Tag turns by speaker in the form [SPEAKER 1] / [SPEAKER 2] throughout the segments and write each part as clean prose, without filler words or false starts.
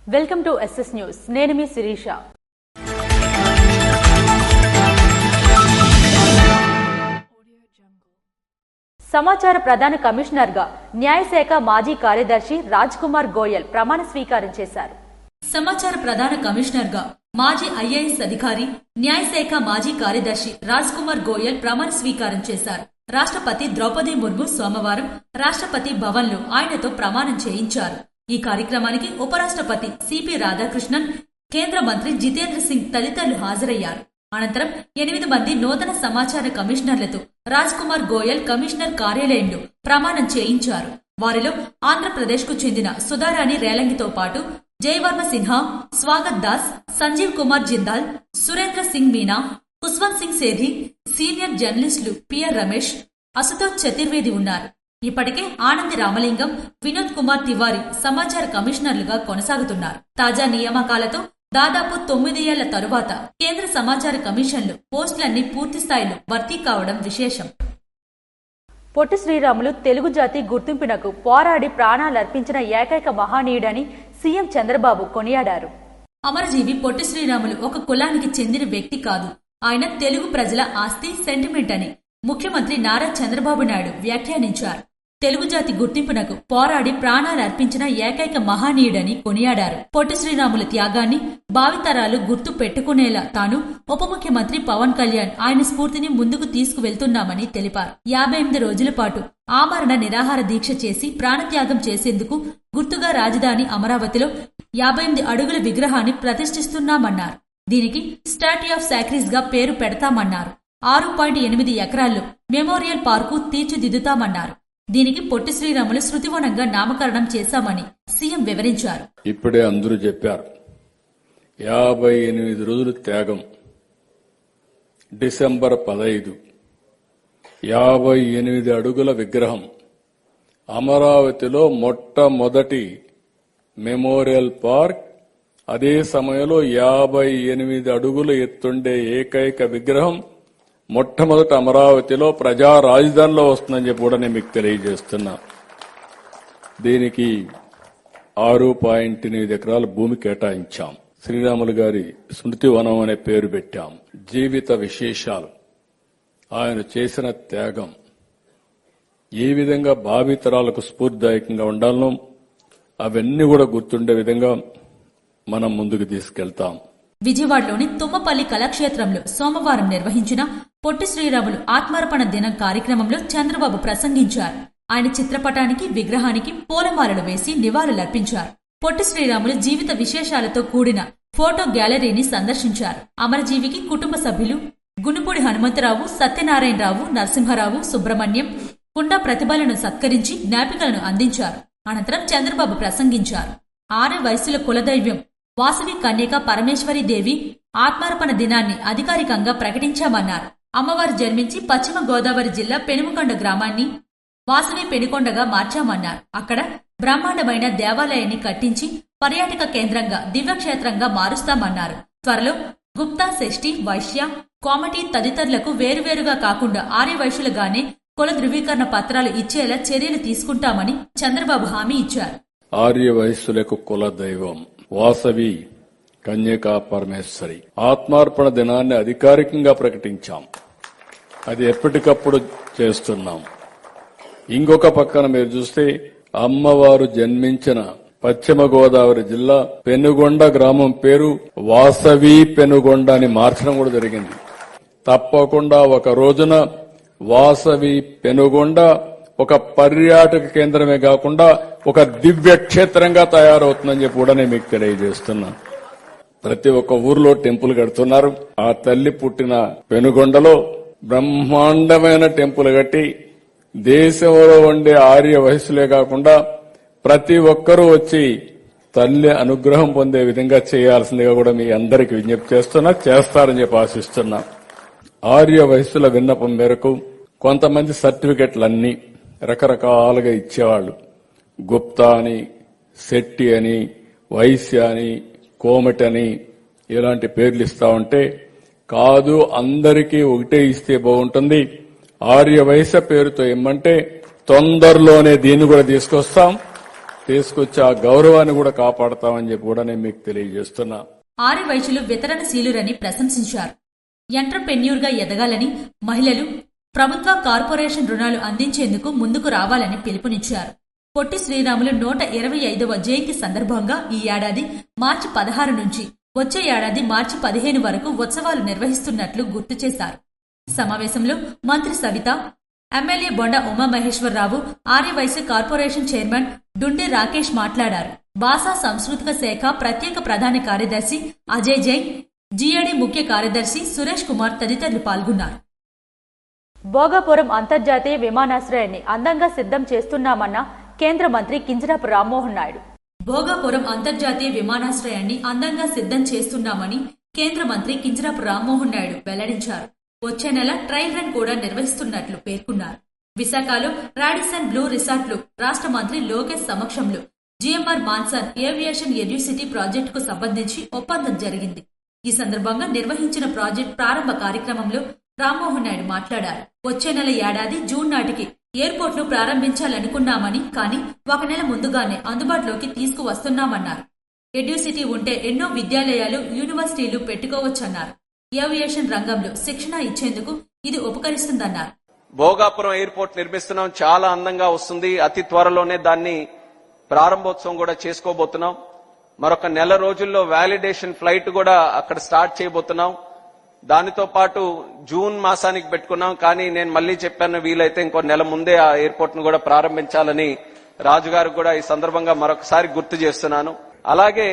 [SPEAKER 1] Welcome to SS news. నేను మీ శిరీష. సమాచార ప్రధాన కమిషనర్గా న్యాయశాఖ మాజీ కార్యదర్శి రాజ్ కుమార్ గోయల్ ప్రమాణ స్వీకారం చేశారు.
[SPEAKER 2] సమాచార ప్రధాన కమిషనర్గా మాజీ ఐఏఎస్ అధికారి న్యాయశాఖ మాజీ కార్యదర్శి రాజ్ కుమార్ గోయల్ ప్రమాణ స్వీకారం చేశారు. రాష్ట్రపతి ద్రౌపది ముర్ము సోమవారం రాష్ట్రపతి భవన్లో ఆయనతో ప్రమాణం చేయించారు. ఈ కార్యక్రమానికి ఉపరాష్ట్రపతి సిపి రాధాకృష్ణన్, కేంద్ర మంత్రి జితేంద్ర సింగ్ తదితరులు హాజరయ్యారు. అనంతరం 8 మంది నూతన సమాచార కమిషనర్లతో రాజ్ కుమార్ గోయల్ కమిషనర్ కార్యాలయంలో ప్రమాణం చేయించారు. వారిలో ఆంధ్రప్రదేశ్ కు చెందిన సుధారాణి రేలంగితో పాటు జయవర్మ సిన్హా, స్వాగత్ దాస్, సంజీవ్ కుమార్ జిందాల్, సురేంద్ర సింగ్ మీనా, కుస్వంత్ సింగ్ సేఠి, సీనియర్ జర్నలిస్టులు పిఆర్ రమేష్, అశుతోష్ చతుర్వేది ఉన్నారు. ఇప్పటికే ఆనంది రామలింగం, వినోద్ కుమార్ తివారీ సమాచార కమిషనర్లుగా కొనసాగుతున్నారు. తాజా నియామకాలతో దాదాపు 9 ఏళ్ల తరువాత కేంద్ర సమాచార కమిషన్లు పోస్టులన్నీ పూర్తిస్థాయిలో భర్తీ కావడం విశేషం.
[SPEAKER 1] పొట్టి శ్రీరాములు తెలుగు జాతి గుర్తింపునకు పోరాడి ప్రాణాలర్పించిన ఏకైక మహానీయుడని సీఎం చంద్రబాబు కొనియాడారు.
[SPEAKER 2] అమరజీవి పొట్టి శ్రీరాములు ఒక కులానికి చెందిన వ్యక్తి కాదు, ఆయన తెలుగు ప్రజల ఆస్తి, సెంటిమెంట్ అని ముఖ్యమంత్రి నారా చంద్రబాబు నాయుడు వ్యాఖ్యానించారు. తెలుగు జాతి గుర్తింపునకు పోరాడి ప్రాణాలర్పించిన ఏకైక మహానీయుడని కొనియాడారు. పొట్టి శ్రీరాముల త్యాగాన్ని భావితరాలు గుర్తు పెట్టుకునేలా తాను ఉప ముఖ్యమంత్రి పవన్ కళ్యాణ్ ఆయన స్ఫూర్తిని ముందుకు తీసుకువెళ్తున్నామని తెలిపారు. 58 రోజుల పాటు ఆమరణ నిరాహార దీక్ష చేసి ప్రాణత్యాగం చేసేందుకు గుర్తుగా రాజధాని అమరావతిలో 58 అడుగుల విగ్రహాన్ని ప్రతిష్ఠిస్తున్నామన్నారు. దీనికి స్టాట్యూ ఆఫ్ సాక్రిస్ గా పేరు పెడతామన్నారు. 6.8 ఎకరాల్లో మెమోరియల్ పార్కు తీర్చిదిద్దుతామన్నారు. దీనికి పొట్టి శ్రీరాములు శృతివనంగా నామకరణం చేశామని సీఎం వివరించారు.
[SPEAKER 3] ఇప్పుడే అందరూ చెప్పారు, 58 రోజుల త్యాగం. డిసెంబర్ 15 58 అడుగుల విగ్రహం. అమరావతిలో మొట్టమొదటి మెమోరియల్ పార్క్. అదే సమయంలో 58 అడుగులు ఎత్తుండే ఏకైక విగ్రహం మొట్టమొదట అమరావతిలో ప్రజా రాజధానిలో వస్తుందని చెప్పి కూడా నేను మీకు తెలియజేస్తున్నా. దీనికి 6.8 ఎకరాల భూమి కేటాయించాం. శ్రీరాములు గారి స్మృతివనం అనే పేరు పెట్టాం. జీవిత విశేషాలు, ఆయన చేసిన త్యాగం ఏ విధంగా భావితరాలకు స్ఫూర్తిదాయకంగా ఉండాలనో అవన్నీ కూడా గుర్తుండే విధంగా మనం ముందుకు తీసుకెళ్తాం.
[SPEAKER 2] విజయవాడలోని తుమ్మపల్లి కళాక్షేత్రంలో సోమవారం నిర్వహించిన పొట్టి శ్రీరాములు ఆత్మార్పణ దినం కార్యక్రమంలో చంద్రబాబు ప్రసంగించారు. ఆయన చిత్రపటానికి, విగ్రహానికి పూలమాలలు వేసి నివాళులర్పించారు. పొట్టి శ్రీరాములు జీవిత విశేషాలతో కూడిన ఫోటో గ్యాలరీని సందర్శించారు. అమరజీవికి కుటుంబ సభ్యులు గునుపూడి హనుమంతరావు, సత్యనారాయణరావు, నరసింహరావు, సుబ్రహ్మణ్యం, కుండా ప్రతిభలను సత్కరించి జ్ఞాపికలను అందించారు. అనంతరం చంద్రబాబు ప్రసంగించారు. 6 వయసుల కులదైవ్యం వాసవి కన్యక పరమేశ్వరి దేవి ఆత్మార్పణ దినాన్ని అధికారికంగా ప్రకటించామన్నారు. అమ్మవారు జన్మించి పశ్చిమ గోదావరి జిల్లా పెనుమకొండ గ్రామాన్ని వాసవి పెనుకొండగా మార్చామన్నారు. అక్కడ బ్రహ్మాండమైన దేవాలయాన్ని కట్టించి పర్యాటక కేంద్రంగా దివ్యక్షేత్రంగా మారుస్తామన్నారు. త్వరలో గుప్తా, షష్ఠి, వైశ్య, కోమటి తదితరులకు వేరువేరుగా కాకుండా ఆర్యవైశ్యులుగానే కుల ధృవీకరణ పత్రాలు ఇచ్చేలా చర్యలు తీసుకుంటామని చంద్రబాబు హామీ ఇచ్చారు.
[SPEAKER 3] ఆర్యవైశ్యులకు కుల దైవం వాసవి కన్యకా పరమేశ్వరి ఆత్మార్పణ దినాన్ని అధికారికంగా ప్రకటించాం. అది ఎప్పటికప్పుడు చేస్తున్నాం. ఇంకొక పక్కన మీరు చూస్తే అమ్మవారు జన్మించిన పశ్చిమ గోదావరి జిల్లా పెనుగొండ గ్రామం పేరు వాసవి పెనుగొండ అని మార్చడం కూడా జరిగింది. తప్పకుండా ఒక రోజున వాసవి పెనుగొండ ఒక పర్యాటక కేంద్రమే కాకుండా ఒక దివ్య క్షేత్రంగా తయారవుతుందని చెప్పి కూడా నేను మీకు తెలియజేస్తున్నా. ప్రతి ఒక్క ఊర్లో టెంపుల్ కడుతున్నారు. ఆ తల్లి పుట్టిన పెనుగొండలో బ్రహ్మాండమైన టెంపుల్ కట్టి దేశంలో ఉండే ఆర్య వయస్సులే కాకుండా ప్రతి ఒక్కరూ వచ్చి తల్లి అనుగ్రహం పొందే విధంగా చేయాల్సిందిగా కూడా మీ అందరికీ విజ్ఞప్తి చేస్తున్నా. చేస్తారని చెప్పి ఆశిస్తున్నా. ఆర్య వయస్సుల విన్నపం మేరకు కొంతమంది సర్టిఫికెట్లన్నీ రకరకాలుగా ఇచ్చేవాళ్లు. గుప్తా అని, శెట్టి అని, వైశ్య అని, కోమటి అని ఇలాంటి పేర్లు ఇస్తా ఉంటే కాదు, అందరికీ ఒకటే ఇస్తే బాగుంటుంది, ఆర్య వైశ్య పేరుతో ఇమ్మంటే తొందరలోనే దీన్ని కూడా తీసుకొస్తాం. తీసుకొచ్చి ఆ గౌరవాన్ని కూడా కాపాడతామని చెప్పి కూడా నేను మీకు తెలియజేస్తున్నా.
[SPEAKER 2] ఆర్యవైశ్యులు వెతరనశీలురని ప్రశంసించారు. ఎంటర్ప్రెన్యూర్గా ఎదగాలని, మహిళలు ప్రభుత్వ కార్పొరేషన్ రుణాలు అందించేందుకు ముందుకు రావాలని పిలుపునిచ్చారు. పొట్టి శ్రీరాములు 125వ జయంతి సందర్భంగా ఈ ఏడాది మార్చి 16 నుంచి వచ్చే ఏడాది మార్చి 15 వరకు ఉత్సవాలు నిర్వహిస్తున్నట్లు గుర్తు చేశారు. సమావేశంలో మంత్రి Savita, MLA Bonda Umamaheswararao, Aryavysya corporation chairman Dunde Rakesh మాట్లాడారు. భాషా సాంస్కృతిక శాఖ ప్రత్యేక ప్రధాన కార్యదర్శి అజయ్ జైన్, జీఏడీ ముఖ్య కార్యదర్శి సురేష్ కుమార్ తదితరులు పాల్గొన్నారు.
[SPEAKER 1] భోగాపురం అంతర్జాతీయ విమానాశ్రయాన్ని అందంగా సిద్ధం చేస్తున్నామన్న కేంద్ర మంత్రి కింజరాపు రామ్మోహన్ నాయుడు.
[SPEAKER 2] భోగాపురం అంతర్జాతీయ విమానాశ్రయాన్ని అందంగా సిద్ధం చేస్తున్నామని కేంద్ర మంత్రి కింజరాపు రామ్మోహన్ నాయుడు వెల్లడించారు. వచ్చే నెల ట్రయల్ రన్ కూడా నిర్వహిస్తున్నట్లు పేర్కొన్నారు. విశాఖలో రాడిసన్ బ్లూ రిసార్ట్లు రాష్ట్ర మంత్రి లోకేష్ సమక్షంలో జిఎంఆర్ మాన్సన్ ఏవియేషన్ ఎడ్యుసిటీ ప్రాజెక్టుకు సంబంధించి ఒప్పందం జరిగింది. ఈ సందర్భంగా నిర్వహించిన ప్రాజెక్టు ప్రారంభ కార్యక్రమంలో రామ్మోహన్ నాయుడు మాట్లాడారు. వచ్చే నెల ఏడాది జూన్ నాటికి ఎయిర్పోర్ట్ను ప్రారంభించాలనుకున్నామని, కానీ ఒక నెల ముందుగానే అందుబాటులోకి తీసుకువస్తున్నామన్నారు. ఎడ్యుసిటీ ఉంటే ఎన్నో విద్యాలయాలు, యూనివర్సిటీలు పెట్టుకోవచ్చన్నారు. ఏవియేషన్ రంగంలో శిక్షణ ఇచ్చేందుకు ఇది ఉపకరిస్తుందన్నారు.
[SPEAKER 4] భోగాపురం ఎయిర్పోర్ట్ నిర్మిస్తున్నాం, చాలా అందంగా వస్తుంది. అతి త్వరలోనే దాన్ని ప్రారంభోత్సవం కూడా చేసుకోబోతున్నాం. మరొక నెల రోజుల్లో వ్యాలిడేషన్ ఫ్లైట్ కూడా అక్కడ స్టార్ట్ చేయబోతున్నాం. దానితో పాటు జూన్ మాసానికి పెట్టుకున్నాం, కానీ నేను మళ్లీ చెప్పాను, వీలైతే ఇంకో నెల ముందే ఆ ఎయిర్పోర్ట్ ను కూడా ప్రారంభించాలని రాజుగారు కూడా ఈ సందర్భంగా మరొకసారి గుర్తు చేస్తున్నాను. అలాగే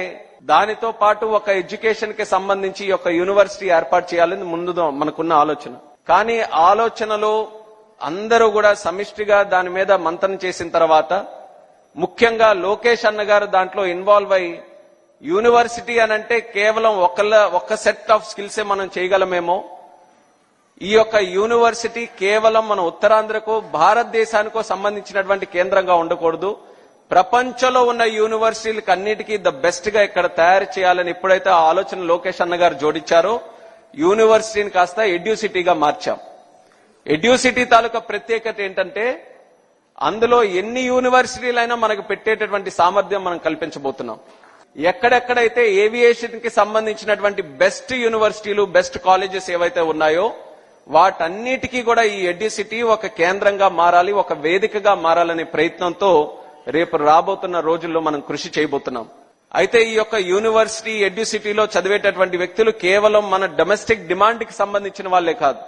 [SPEAKER 4] దానితో పాటు ఒక ఎడ్యుకేషన్ కి సంబంధించి ఒక యూనివర్సిటీ ఏర్పాటు చేయాలని ముందు మనకున్న ఆలోచన. కానీ ఆలోచనలో అందరూ కూడా సమిష్టిగా దాని మీద మంతనం చేసిన తర్వాత, ముఖ్యంగా లోకేష్ అన్న గారు దాంట్లో ఇన్వాల్వ్ అయి, యూనివర్సిటీ అనంటే కేవలం ఒక్క సెట్ ఆఫ్ స్కిల్సే మనం చేయగలమేమో, ఈ యొక్క యూనివర్సిటీ కేవలం మన ఉత్తరాంధ్రకు, భారతదేశానికో సంబంధించినటువంటి కేంద్రంగా ఉండకూడదు. ప్రపంచంలో ఉన్న యూనివర్సిటీలకు అన్నిటికీ ద బెస్ట్ గా ఇక్కడ తయారు చేయాలని ఎప్పుడైతే ఆ ఆలోచన లోకేష్ అన్న గారు జోడించారో, యూనివర్సిటీని కాస్త ఎడ్యుసిటీగా మార్చాం. ఎడ్యుసిటీ తాలూకా ప్రత్యేకత ఏంటంటే, అందులో ఎన్ని యూనివర్సిటీలైనా మనకు పెట్టేటటువంటి సామర్థ్యం మనం కల్పించబోతున్నాం. ఎక్కడెక్కడైతే ఏవియేషన్ కి సంబంధించినటువంటి బెస్ట్ యూనివర్సిటీలు, బెస్ట్ కాలేజెస్ ఏవైతే ఉన్నాయో వాటన్నిటికీ కూడా ఈ ఎడ్యుసిటీ ఒక కేంద్రంగా మారాలి, ఒక వేదికగా మారాలనే ప్రయత్నంతో రేపు రాబోతున్న రోజుల్లో మనం కృషి చేయబోతున్నాం. అయితే ఈ యొక్క యూనివర్సిటీ ఎడ్యుసిటీలో చదివేటటువంటి వ్యక్తులు కేవలం మన డొమెస్టిక్ డిమాండ్ కి సంబంధించిన వాళ్లే కాదు,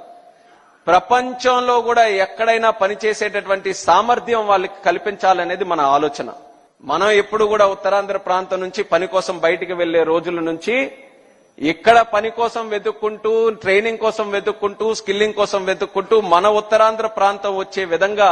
[SPEAKER 4] ప్రపంచంలో కూడా ఎక్కడైనా పనిచేసేటటువంటి సామర్థ్యం వాళ్ళకి కల్పించాలనేది మన ఆలోచన. మనం ఎప్పుడు కూడా ఉత్తరాంధ్ర ప్రాంతం నుంచి పని కోసం బయటికి వెళ్లే రోజుల నుంచి ఇక్కడ పని కోసం వెతుక్కుంటూ, ట్రైనింగ్ కోసం వెతుక్కుంటూ, స్కిల్లింగ్ కోసం వెతుక్కుంటూ మన ఉత్తరాంధ్ర ప్రాంతం వచ్చే విధంగా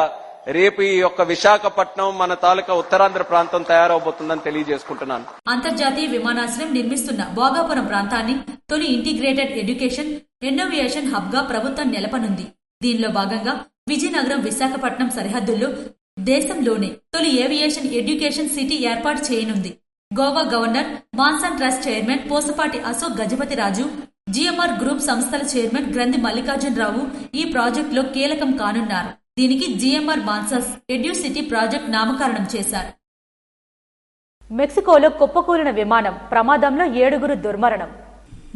[SPEAKER 4] రేపు ఈ యొక్క విశాఖపట్నం మన తాలూకా ఉత్తరాంధ్ర ప్రాంతం తయారవబోతుందని తెలియజేసుకుంటున్నాను.
[SPEAKER 2] అంతర్జాతీయ విమానాశ్రయం నిర్మిస్తున్న భోగాపురం ప్రాంతాన్ని తొలి ఇంటిగ్రేటెడ్ ఎడ్యుకేషన్ ఇన్నోవేషన్ హబ్ గా ప్రభుత్వం నెలపనుంది. దీనిలో భాగంగా విజయనగరం విశాఖపట్నం సరిహద్దుల్లో దేశంలోనే తొలి ఏవియేషన్ ఎడ్యుకేషన్ సిటీ ఏర్పాటు చేయనుంది. Goa governor, Manson trust chairman Pusapati Ashok Gajapathiraju, GMR group సంస్థల చైర్మన్ గ్రంథి మల్లికార్జునరావు ఈ ప్రాజెక్టులో కీలకం కానున్నారు. దీనికి జిఎంఆర్ మాన్సస్ ఎడ్యుసిటీ ప్రాజెక్ట్ నామకరణం చేశారు.
[SPEAKER 1] మెక్సికోలో కుప్పకూలిన విమానం ప్రమాదంలో 7గురు దుర్మరణం.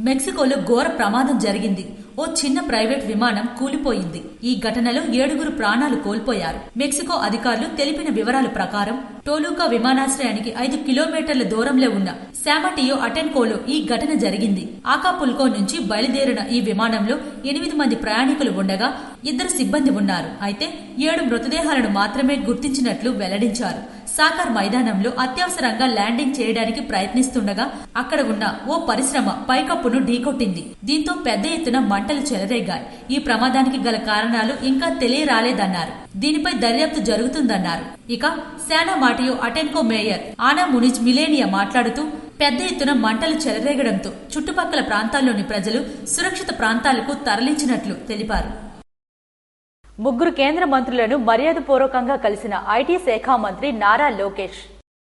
[SPEAKER 2] మెక్సికోలో ఘోర ప్రమాదం జరిగింది. ఓ చిన్న ప్రైవేట్ విమానం కూలిపోయింది. ఈ ఘటనలో 7గురు ప్రాణాలు కోల్పోయారు. మెక్సికో అధికారులు తెలిపిన వివరాల ప్రకారం టోలుకా విమానాశ్రయానికి 5 కిలోమీటర్ల దూరంలో ఉన్న శామటియో అటెన్కోలో ఈ ఘటన జరిగింది. ఆకాపుల్కో నుంచి బయలుదేరిన ఈ విమానంలో 8 మంది ప్రయాణికులు ఉండగా 2 సిబ్బంది ఉన్నారు. అయితే 7 మృతదేహాలను మాత్రమే గుర్తించినట్లు వెల్లడించారు. సాకర్ మైదానంలో అత్యవసరంగా ల్యాండింగ్ చేయడానికి ప్రయత్నిస్తుండగా అక్కడ ఉన్న ఓ పరిశ్రమ పైకప్పును ఢీకొట్టింది. దీంతో పెద్ద ఎత్తున మంటలు చెలరేగాయి. ఈ ప్రమాదానికి గల కారణాలు ఇంకా తెలియరాలేదన్నారు. దీనిపై దర్యాప్తు జరుగుతుందన్నారు. ఇక శానా మాటియో అటెన్కో మేయర్ ఆనా మునిజ్ మిలేనియా మాట్లాడుతూ, పెద్ద ఎత్తున మంటలు చెలరేగడంతో చుట్టుపక్కల ప్రాంతాల్లోని ప్రజలు సురక్షిత ప్రాంతాలకు తరలించినట్లు తెలిపారు.
[SPEAKER 1] 3 కేంద్ర మంత్రులను మర్యాదపూర్వకంగా కలిసిన ఐటీ శాఖ మంత్రి నారా లోకేష్.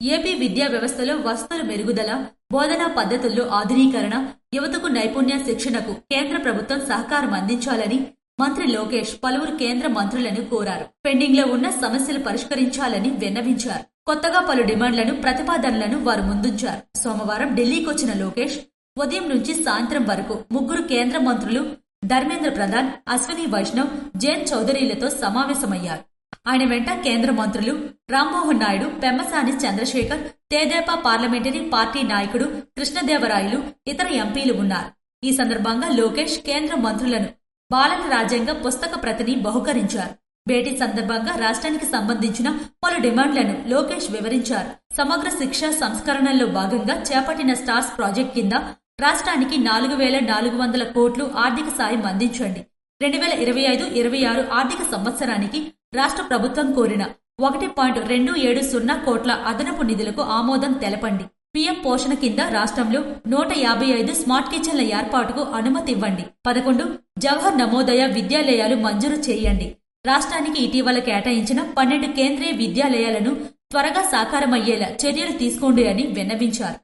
[SPEAKER 2] ఏపీ విద్యా వ్యవస్థలో వసతుల మెరుగుదల, బోధనా పద్ధతుల్లో ఆధునీకరణ, యువతకు నైపుణ్య శిక్షణకు కేంద్ర ప్రభుత్వం సహకారం అందించాలని మంత్రి లోకేష్ పలువురు కేంద్ర మంత్రులను కోరారు. పెండింగ్ లో ఉన్న సమస్యలు పరిష్కరించాలని విన్నవించారు. కొత్తగా పలు డిమాండ్లను ప్రతిపాదనలను వారు ముందుంచారు. సోమవారం ఢిల్లీకొచ్చిన లోకేష్ ఉదయం నుంచి సాయంత్రం వరకు ముగ్గురు కేంద్ర మంత్రులు ధర్మేంద్ర ప్రధాన్, అశ్విని వైష్ణవ్, జయంత్ చౌదరిలతో సమావేశమయ్యారు. ఆయన వెంట కేంద్ర మంత్రులు రామ్మోహన్ నాయుడు, పెమ్మసాని చంద్రశేఖర్, తెదేపా పార్లమెంటరీ పార్టీ నాయకుడు కృష్ణదేవరాయలు, ఇతర ఎంపీలు ఉన్నారు. ఈ సందర్భంగా లోకేష్ కేంద్ర మంత్రులను బాలల రాజ్యాంగ పుస్తక ప్రతిని బహుకరించారు. భేటీ సందర్భంగా రాష్ట్రానికి సంబంధించిన పలు డిమాండ్లను లోకేష్ వివరించారు. సమగ్ర శిక్ష సంస్కరణల్లో భాగంగా చేపట్టిన స్టార్స్ ప్రాజెక్ట్ కింద రాష్ట్రానికి 4,400 కోట్లు ఆర్థిక సాయం అందించండి. 2025-26 ఆర్థిక సంవత్సరానికి రాష్ట్ర ప్రభుత్వం కోరిన 1.270 కోట్ల అదనపు నిధులకు ఆమోదం తెలపండి. పీఎం పోషణ కింద రాష్ట్రంలో 155 స్మార్ట్ కిచెన్ల ఏర్పాటుకు అనుమతి ఇవ్వండి. 11 జవహర్ నవోదయ విద్యాలయాలు మంజూరు చేయండి. రాష్ట్రానికి ఇటీవల కేటాయించిన 12 కేంద్రీయ విద్యాలయాలను త్వరగా సాకారమయ్యేలా చర్యలు తీసుకోండి అని విన్నవించారు.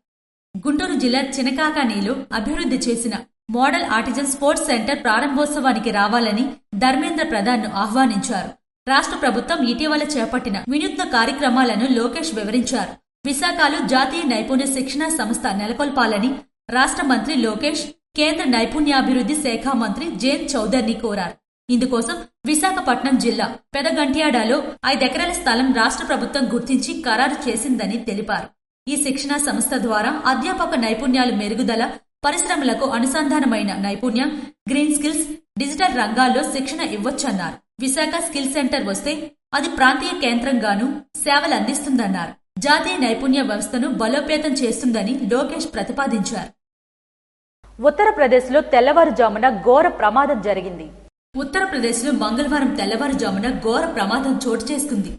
[SPEAKER 2] గుంటూరు జిల్లా చినకాకానిలో అభివృద్ధి చేసిన మోడల్ ఆర్టిజన్ స్పోర్ట్స్ సెంటర్ ప్రారంభోత్సవానికి రావాలని ధర్మేంద్ర ప్రధాన్ ను ఆహ్వానించారు. రాష్ట్ర ప్రభుత్వం ఇటీవల చేపట్టిన వినూత్న కార్యక్రమాలను లోకేష్ వివరించారు. విశాఖలో జాతీయ నైపుణ్య శిక్షణ సంస్థ నెలకొల్పాలని రాష్ట్ర మంత్రి లోకేష్ కేంద్ర నైపుణ్యాభివృద్ధి శాఖ మంత్రి జయంత్ చౌదరిని కోరారు. ఇందుకోసం విశాఖపట్నం జిల్లా పెదగంట్యాడలో 5 ఎకరాల స్థలం రాష్ట్ర ప్రభుత్వం గుర్తించి ఖరారు చేసిందని తెలిపారు. ఈ శిక్షణా సంస్థ ద్వారా అధ్యాపక నైపుణ్యాలు మెరుగుదల, పరిశ్రమలకు అనుసంధానమైన నైపుణ్యం, గ్రీన్ స్కిల్స్, డిజిటల్ రంగాల్లో శిక్షణ ఇవ్వొచ్చన్నారు. విశాఖ స్కిల్ సెంటర్ వస్తే అది ప్రాంతీయ కేంద్రంగానూ సేవలందిస్తుందన్నారు. జాతీయ నైపుణ్య వ్యవస్థను బలోపేతం చేస్తుందని లోకేష్ ప్రతిపాదించారు.
[SPEAKER 1] ఉత్తరప్రదేశ్లో తెల్లవారుజామున ఘోర ప్రమాదం జరిగింది.
[SPEAKER 2] ఉత్తరప్రదేశ్లో మంగళవారం తెల్లవారుజామున ఘోర ప్రమాదం చోటు చేసుకుంది.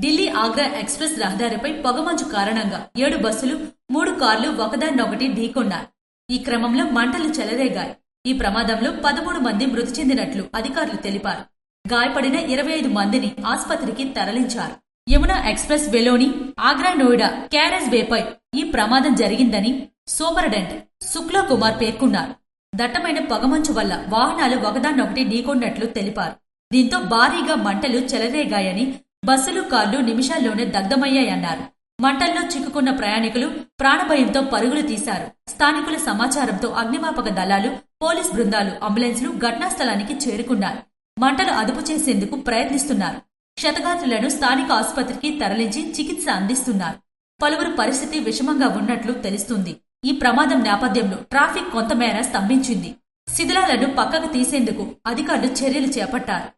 [SPEAKER 2] ఢిల్లీ ఆగ్రా ఎక్స్ప్రెస్ రహదారిపై పొగమంచు కారణంగా 7 బస్సులు, 3 కార్లు ఒకదాన్నొకటి ఢీకొన్నారు. ఈ క్రమంలో మంటలు చెలరేగాయి. ఈ ప్రమాదంలో 13 మంది మృతి చెందినట్లు అధికారులు తెలిపారు. గాయపడిన 25 మందిని ఆసుపత్రికి తరలించారు. యమునా ఎక్స్ప్రెస్ వేలోని ఆగ్రా నోయిడా క్యారేజ్ వేపై ఈ ప్రమాదం జరిగిందని సూపరింటెండెంట్ శుక్లా కుమార్ పేర్కొన్నారు. దట్టమైన పొగమంచు వల్ల వాహనాలు ఒకదాన్నొకటి ఢీకొన్నట్లు తెలిపారు. దీంతో భారీగా మంటలు చెలరేగాయని, బస్సులు, కార్లు నిమిషాల్లోనే దగ్ధమయ్యాయన్నారు. మంటల్లో చిక్కుకున్న ప్రయాణికులు ప్రాణభయంతో పరుగులు తీశారు. స్థానికుల సమాచారంతో అగ్నిమాపక దళాలు, పోలీస్ బృందాలు, అంబులెన్స్లు ఘటనా స్థలానికి చేరుకున్నారు. మంటలు అదుపు చేసేందుకు ప్రయత్నిస్తున్నారు. క్షతగాత్రులను స్థానిక ఆసుపత్రికి తరలించి చికిత్స అందిస్తున్నారు. పలువురు పరిస్థితి విషమంగా ఉన్నట్లు తెలుస్తుంది. ఈ ప్రమాదం నేపథ్యంలో ట్రాఫిక్ కొంతమేర స్తంభించింది. శిథిలాలను పక్కకు తీసేందుకు అధికారులు చర్యలు చేపట్టారు.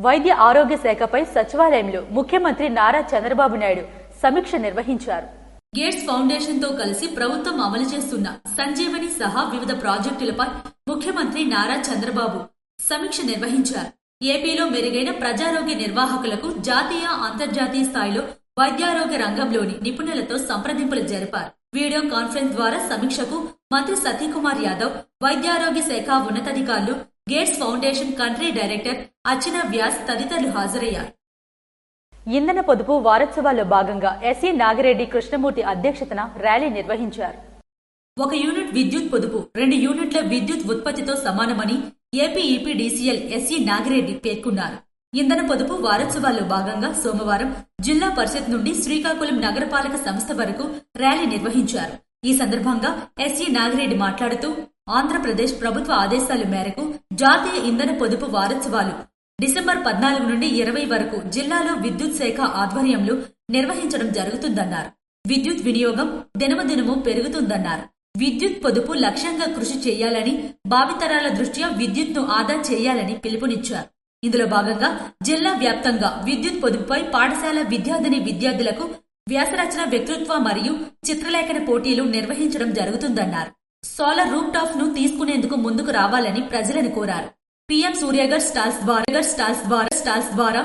[SPEAKER 1] వైద్య ఆరోగ్య శాఖపై సచివాలయంలో ముఖ్యమంత్రి నారా చంద్రబాబు నాయుడు సమీక్ష నిర్వహించారు.
[SPEAKER 2] గేట్స్ ఫౌండేషన్ తో కలిసి ప్రభుత్వం అమలు చేస్తున్న సంజీవని సహా వివిధ ప్రాజెక్టులపై ముఖ్యమంత్రి నారా చంద్రబాబు సమీక్ష నిర్వహించారు. ఏపీలో మెరుగైన ప్రజారోగ్య నిర్వాహకులకు జాతీయ, అంతర్జాతీయ స్థాయిలో వైద్యారోగ్య రంగంలోని నిపుణులతో సంప్రదింపులు జరిపారు. వీడియో కాన్ఫరెన్స్ ద్వారా సమీక్షకు మంత్రి సత్యకుమార్ యాదవ్, వైద్యారోగ్య శాఖ ఉన్నతాధికారులు, గేట్స్ ఫౌండేషన్ కంట్రీ డైరెక్టర్ అర్చనా వ్యాస్ తదితరులు హాజరయ్యారు.
[SPEAKER 1] ఇంధన పొదుపు వారోత్సవాల్లో భాగంగా ఎస్సీ నాగిరెడ్డి కృష్ణమూర్తి అధ్యక్షతన ర్యాలీ నిర్వహించారు.
[SPEAKER 2] 1 యూనిట్ విద్యుత్ పొదుపు 2 యూనిట్ల విద్యుత్ ఉత్పత్తితో సమానమని ఏపీ ఈపీడీసీఎల్ ఎస్సీ నాగిరెడ్డి పేర్కొన్నారు. ఇంధన పొదుపు వారోత్సవాల్లో భాగంగా సోమవారం జిల్లా పరిషత్ నుండి శ్రీకాకుళం నగరపాలక సంస్థ వరకు ర్యాలీ నిర్వహించారు. ఈ సందర్భంగా ఎస్సీ నాగిరెడ్డి మాట్లాడుతూ ఆంధ్రప్రదేశ్ ప్రభుత్వ ఆదేశాల మేరకు జాతీయ ఇంధన పొదుపు వారోత్సవాలు డిసెంబర్ 14 నుండి 20 వరకు జిల్లాలో విద్యుత్ శాఖ ఆధ్వర్యంలో నిర్వహించడం జరుగుతుందన్నారు. విద్యుత్ వినియోగం దినమదినము పెరుగుతుందన్నారు. విద్యుత్ పొదుపు లక్ష్యంగా కృషి చేయాలని, భావితరాల దృష్ట్యా విద్యుత్ను ఆదా చేయాలని పిలుపునిచ్చారు. ఇందులో భాగంగా జిల్లా వ్యాప్తంగా విద్యుత్ పొదుపుపై పాఠశాల విద్యార్థులకు వ్యాసరచన, వక్తృత్వ మరియు చిత్రలేఖన పోటీలు నిర్వహించడం జరుగుతుందన్నారు. సోలార్ రూఫ్ టాప్ ను తీసుకునేందుకు ముందుకు రావాలని ప్రజలను కోరారు. పీఎం సూర్యఘర్ స్టాల్స్ ద్వారా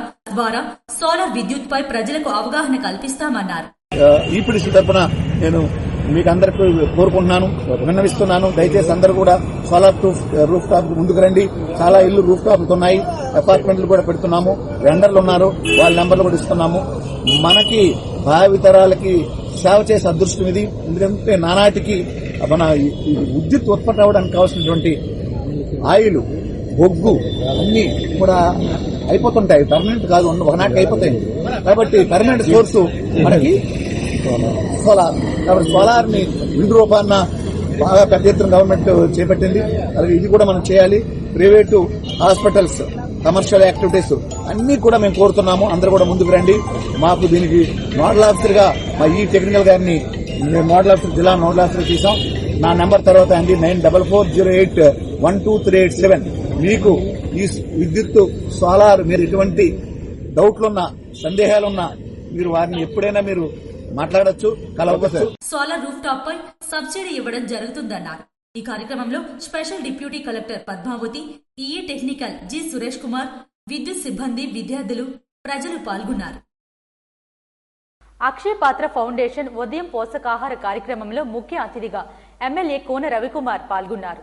[SPEAKER 2] సోలార్ విద్యుత్ పై ప్రజలకు అవగాహన కల్పిస్తామన్నారు.
[SPEAKER 5] ఈపీడీసీ తరఫున నేను మీకు అందరికీ కోరుకుంటున్నాను, విన్నవిస్తున్నాను. దయచేసి అందరూ కూడా సోలార్ రూఫ్ టాప్ ముందుకు రండి. చాలా ఇళ్లు రూఫ్ టాప్లు ఉన్నాయి, అపార్ట్మెంట్లు కూడా పెడుతున్నాము. వెండర్లు ఉన్నారు, వాళ్ళ నెంబర్లు కూడా ఇస్తున్నాము. మనకి భావితరాలకి సేవ చేసే అదృష్టం ఇది. ఎందుకంటే నానాటికి మన విద్యుత్ ఉత్పత్తి అవ్వడానికి కావాల్సినటువంటి ఆయిల్, బొగ్గు అన్ని కూడా అయిపోతుంటాయి, పర్మనెంట్ కాదు, ఒకనాటికి అయిపోతాయి. కాబట్టి పర్మనెంట్ సోర్స్ మనకి సోలార్. కాబట్టి సోలార్ ని విండ్ రూపాన్న బాగా పెద్ద ఎత్తున గవర్నమెంట్ చేపట్టింది. అలాగే ఇది కూడా మనం చేయాలి. ప్రైవేటు హాస్పిటల్స్, కమర్షియల్ యాక్టివిటీస్ అన్ని కూడా మేము కోరుతున్నాము. అందరూ కూడా ముందుకు రండి. మాకు దీనికి నోడల్ ఆఫీసర్ గా మా ఈ టెక్నికల్ గారిని మేము నోడల్ ఆఫీసర్, జిల్లా నోడల్ ఆఫీసర్ తీసాం. నా నెంబర్ తర్వాత అండి 9440812387. మీకు ఈ విద్యుత్ సోలార్ మీరు ఎటువంటి డౌట్లున్నా, సందేహాలున్నా మీరు వారిని ఎప్పుడైనా మీరు మాట్లాడొచ్చు, కలవచ్చు.
[SPEAKER 2] సోలార్ రూఫ్ టాప్ పై సబ్సిడీ ఇవ్వడం జరుగుతుందన్నారు. ఈ కార్యక్రమంలో special deputy collector Padmavati, EE technical G Suresh Kumar, విద్యుత్ సిబ్బంది, విద్యార్థులు, ప్రజలు పాల్గొన్నారు.
[SPEAKER 1] అక్షయ పాత్ర ఫౌండేషన్ ఉదయం పోషకాహార కార్యక్రమంలో ముఖ్య అతిథిగా ఎమ్మెల్యే కోన రవికుమార్ పాల్గొన్నారు.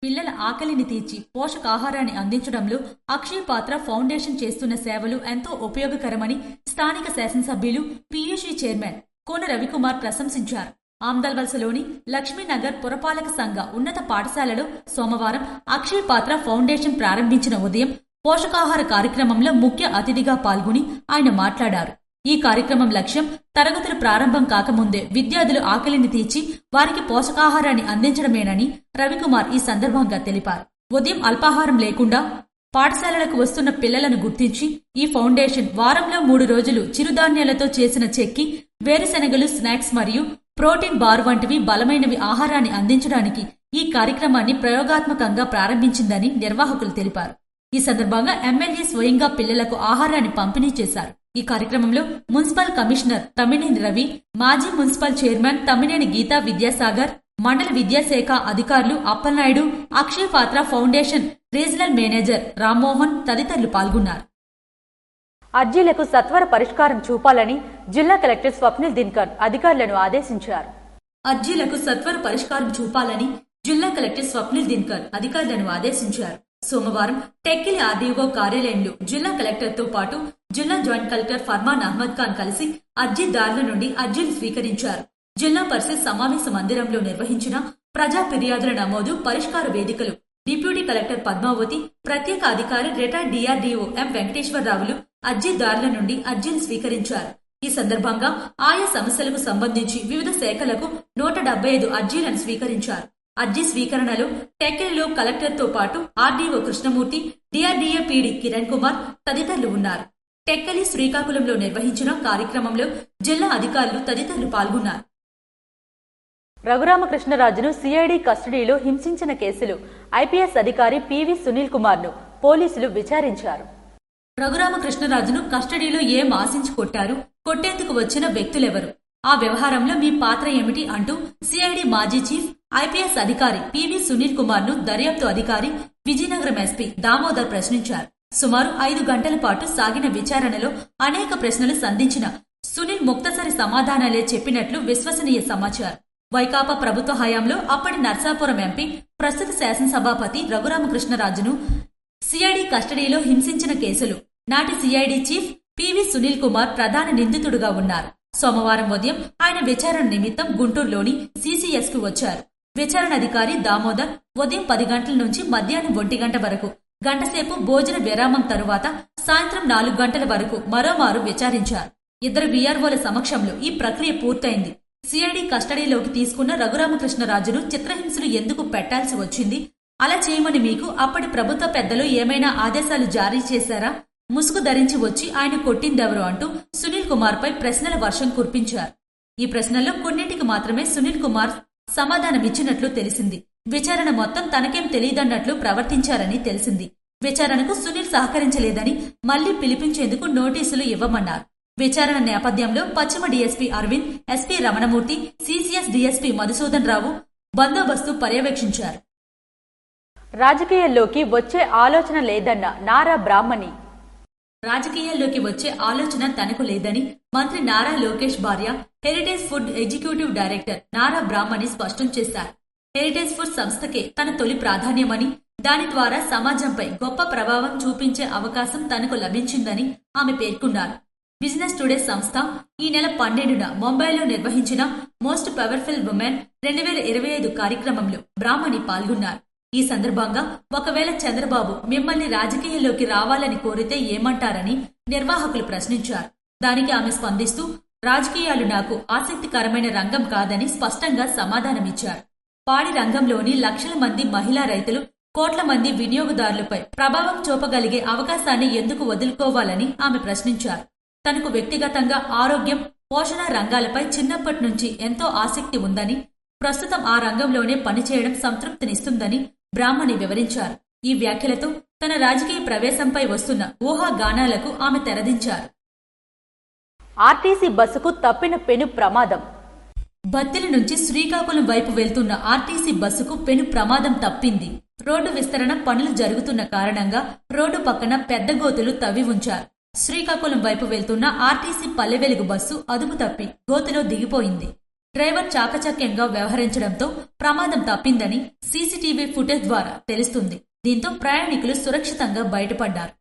[SPEAKER 2] పిల్లల ఆకలిని తీర్చి పోషకాహారాన్ని అందించడంలో అక్షయ పాత్ర ఫౌండేషన్ చేస్తున్న సేవలు ఎంతో ఉపయోగకరమని స్థానిక శాసనసభ్యులు పీయూసీ చైర్మన్ కోన రవికుమార్ ప్రశంసించారు. ఆమ్దల్వలసలోని లక్ష్మీనగర్ పురపాలక సంఘ ఉన్నత పాఠశాలలో సోమవారం అక్షయ పాత్ర ఫౌండేషన్ ప్రారంభించిన ఉదయం పోషకాహార కార్యక్రమంలో ముఖ్య అతిథిగా పాల్గొని ఆయన మాట్లాడారు. ఈ కార్యక్రమం లక్ష్యం తరగతులు ప్రారంభం కాకముందే విద్యార్థులు ఆకలిని తీర్చి వారికి పోషకాహారాన్ని అందించడమేనని రవికుమార్ ఈ సందర్భంగా తెలిపారు. ఉదయం అల్పాహారం లేకుండా పాఠశాలలకు వస్తున్న పిల్లలను గుర్తించి ఈ ఫౌండేషన్ వారంలో 3 రోజులు చిరుధాన్యాలతో చేసిన చెక్కి, వేరుశెనగలు, స్నాక్స్ మరియు ప్రోటీన్ బార్ వంటివి బలమైనవి ఆహారాన్ని అందించడానికి ఈ కార్యక్రమాన్ని ప్రయోగాత్మకంగా ప్రారంభించిందని నిర్వాహకులు తెలిపారు. ఈ సందర్భంగా ఎమ్మెల్యే స్వయంగా పిల్లలకు ఆహారాన్ని పంపిణీ చేశారు. ఈ కార్యక్రమంలో మున్సిపల్ కమిషనర్ తమ్మినేని రవి, మాజీ మున్సిపల్ చైర్మన్ తమ్మినేని గీతా విద్యాసాగర్, మండల విద్యాశాఖ అధికారులు అప్పలనాయుడు, అక్షయ పాత్ర ఫౌండేషన్ రీజనల్ మేనేజర్ రామ్మోహన్ తదితరులు పాల్గొన్నారు.
[SPEAKER 1] అర్జీలకు సత్వర పరిష్కారం చూపాలని జిల్లా కలెక్టర్ స్వప్నిల్ దినకర్ అధికారులను ఆదేశించారు.
[SPEAKER 2] అర్జీలకు సత్వర పరిష్కారం చూపాలని జిల్లా కలెక్టర్ స్వప్నిల్ దినకర్ అధికారులను ఆదేశించారు. సోమవారం టెక్కిలి ఆర్డీఓ కార్యాలయంలో జిల్లా కలెక్టర్తో పాటు జిల్లా జాయింట్ కలెక్టర్ ఫర్మాన్ అహ్మద్ ఖాన్ కలిసి అర్జీదారుల నుండి అర్జీలు స్వీకరించారు. జిల్లా పరిషత్ సమావేశ మందిరంలో నిర్వహించిన ప్రజా ఫిర్యాదుల నమోదు పరిష్కార వేదికలు డిప్యూటీ కలెక్టర్ పద్మావతి, ప్రత్యేక అధికారి రిటైర్డ్ డిఆర్డీఓ ఎం వెంకటేశ్వరరావులు అర్జీదారుల నుండి అర్జీలు స్వీకరించారు. ఈ సందర్భంగా ఆయా సమస్యలకు సంబంధించి వివిధ శాఖలకు 175 అర్జీలను స్వీకరించారు. అర్జీ స్వీకరణలో టెక్కిలిలో కలెక్టర్తో పాటు RDO Krishnamurthy, DRDA PD Kiran Kumar తదితరులు ఉన్నారు. టెక్కలి, శ్రీకాకుళంలో నిర్వహించిన కార్యక్రమంలో జిల్లా అధికారులు తదితరులు పాల్గొన్నారు.
[SPEAKER 1] రఘురామకృష్ణరాజును సిఐడి కస్టడీలో హింసించిన కేసులో ఐపీఎస్ అధికారి పివి సునీల్ కుమార్ ను పోలీసులు విచారించారు.
[SPEAKER 2] రఘురామకృష్ణరాజును కస్టడీలో ఏం ఆశించి కొట్టారు, కొట్టేందుకు వచ్చిన వ్యక్తులెవరు, ఆ వ్యవహారంలో మీ పాత్ర ఏమిటి అంటూ సిఐడి మాజీ చీఫ్ ఐపీఎస్ అధికారి పివి సునీల్ కుమార్ ను దర్యాప్తు అధికారి విజయనగరం ఎస్పీ దామోదర్ ప్రశ్నించారు. సుమారు 5 గంటల పాటు సాగిన విచారణలో అనేక ప్రశ్నలు సంధించిన సునీల్ ముక్తసరి సమాధానాలే చెప్పినట్లు విశ్వసనీయ సమాచారం. వైకాపా ప్రభుత్వ హయాంలో అప్పటి నర్సాపురం ఎంపీ, ప్రస్తుత శాసనసభాపతి రఘురామకృష్ణరాజును సిఐడి కస్టడీలో హింసించిన కేసులు నాటి CID chief PV Sunil Kumar ప్రధాన నిందితుడుగా ఉన్నారు. సోమవారం ఉదయం ఆయన విచారణ నిమిత్తం గుంటూరులోని సిసిఎస్ కు వచ్చారు. విచారణాధికారి దామోదర్ ఉదయం 10 గంటల నుంచి మధ్యాహ్నం 1 గంట వరకు గంటసేపు భోజన విరామం తరువాత సాయంత్రం 4 గంటల వరకు మరోమారు విచారించారు. 2 వీఆర్ఓల సమక్షంలో ఈ ప్రక్రియ పూర్తయింది. సిఐడి కస్టడీలోకి తీసుకున్న రఘురామకృష్ణరాజును చిత్రహింసలు ఎందుకు పెట్టాల్సి వచ్చింది, అలా చేయమని మీకు అప్పటి ప్రభుత్వ పెద్దలు ఏమైనా ఆదేశాలు జారీ చేశారా, ముసుగు ధరించి వచ్చి ఆయన కొట్టిందెవరు అంటూ సునీల్ కుమార్ పై ప్రశ్నల వర్షం కురిపించారు. ఈ ప్రశ్నల్లో కొన్నింటికి మాత్రమే సునీల్ కుమార్ సమాధానమిచ్చినట్లు తెలిసింది. విచారణ మొత్తం తనకేం తెలియదన్నట్లు ప్రవర్తించారని తెలిసింది. విచారణకు సునీల్ సహకరించలేదని మళ్లీ పిలిపించేందుకు నోటీసులు ఇవ్వమన్నారు. విచారణ నేపథ్యంలో పశ్చిమ DSP Aravind, SP Ramanamurthy, CCS DSP Madhusudan Rao బందోబస్తు పర్యవేక్షించారు.
[SPEAKER 1] రాజకీయాల్లోకి వచ్చే ఆలోచన లేదన్న నారా బ్రాహ్మణి.
[SPEAKER 2] రాజకీయాల్లోకి వచ్చే ఆలోచన తనకు లేదని మంత్రి నారా లోకేష్ భార్య, heritage food executive director Nara Brahmani స్పష్టం చేశారు. హెరిటేజ్ ఫుడ్ సంస్థకే తన తొలి ప్రాధాన్యమని, దాని ద్వారా సమాజంపై గొప్ప ప్రభావం చూపించే అవకాశం తనకు లభించిందని ఆమె పేర్కొన్నారు. బిజినెస్ టుడే సంస్థ ఈ నెల 12న ముంబైలో నిర్వహించిన మోస్ట్ పవర్ఫుల్ ఉమెన్ 2025 కార్యక్రమంలో బ్రాహ్మణి పాల్గొన్నారు. ఈ సందర్భంగా ఒకవేళ చంద్రబాబు మిమ్మల్ని రాజకీయాల్లోకి రావాలని కోరితే ఏమంటారని నిర్వాహకులు ప్రశ్నించారు. దానికి ఆమె స్పందిస్తూ, రాజకీయాలు నాకు ఆసక్తికరమైన రంగం కాదని స్పష్టంగా సమాధానమిచ్చారు. పాడి రంగంలోని లక్షల మంది మహిళా రైతులు, కోట్ల మంది వినియోగదారులపై ప్రభావం చూపగలిగే అవకాశాన్ని ఎందుకు వదులుకోవాలని ఆమె ప్రశ్నించారు. తనకు వ్యక్తిగతంగా ఆరోగ్యం, పోషణ రంగాలపై చిన్నప్పటి నుంచి ఎంతో ఆసక్తి ఉందని, ప్రస్తుతం ఆ రంగంలోనే పనిచేయడం సంతృప్తినిస్తుందని బ్రాహ్మణి వివరించారు. ఈ వ్యాఖ్యలతో తన రాజకీయ ప్రవేశంపై వస్తున్న ఊహాగానాలకు ఆమె తెరదించారు.
[SPEAKER 1] ఆర్టీసీ బస్సుకు తప్పిన పెను ప్రమాదం.
[SPEAKER 2] బత్తిలి నుంచి శ్రీకాకుళం వైపు వెళ్తున్న ఆర్టీసీ బస్సుకు పెను ప్రమాదం తప్పింది. రోడ్డు విస్తరణ పనులు జరుగుతున్న కారణంగా రోడ్డు పక్కన పెద్ద గోతులు తవ్వి ఉంచారు. శ్రీకాకుళం వైపు వెళ్తున్న ఆర్టీసీ పల్లెవెలుగు బస్సు అదుపు తప్పి గోతులో దిగిపోయింది. డ్రైవర్ చాకచక్యంగా వ్యవహరించడంతో ప్రమాదం తప్పిందని సీసీటీవీ ఫుటేజ్ ద్వారా తెలుస్తుంది. దీంతో ప్రయాణికులు సురక్షితంగా బయటపడ్డారు.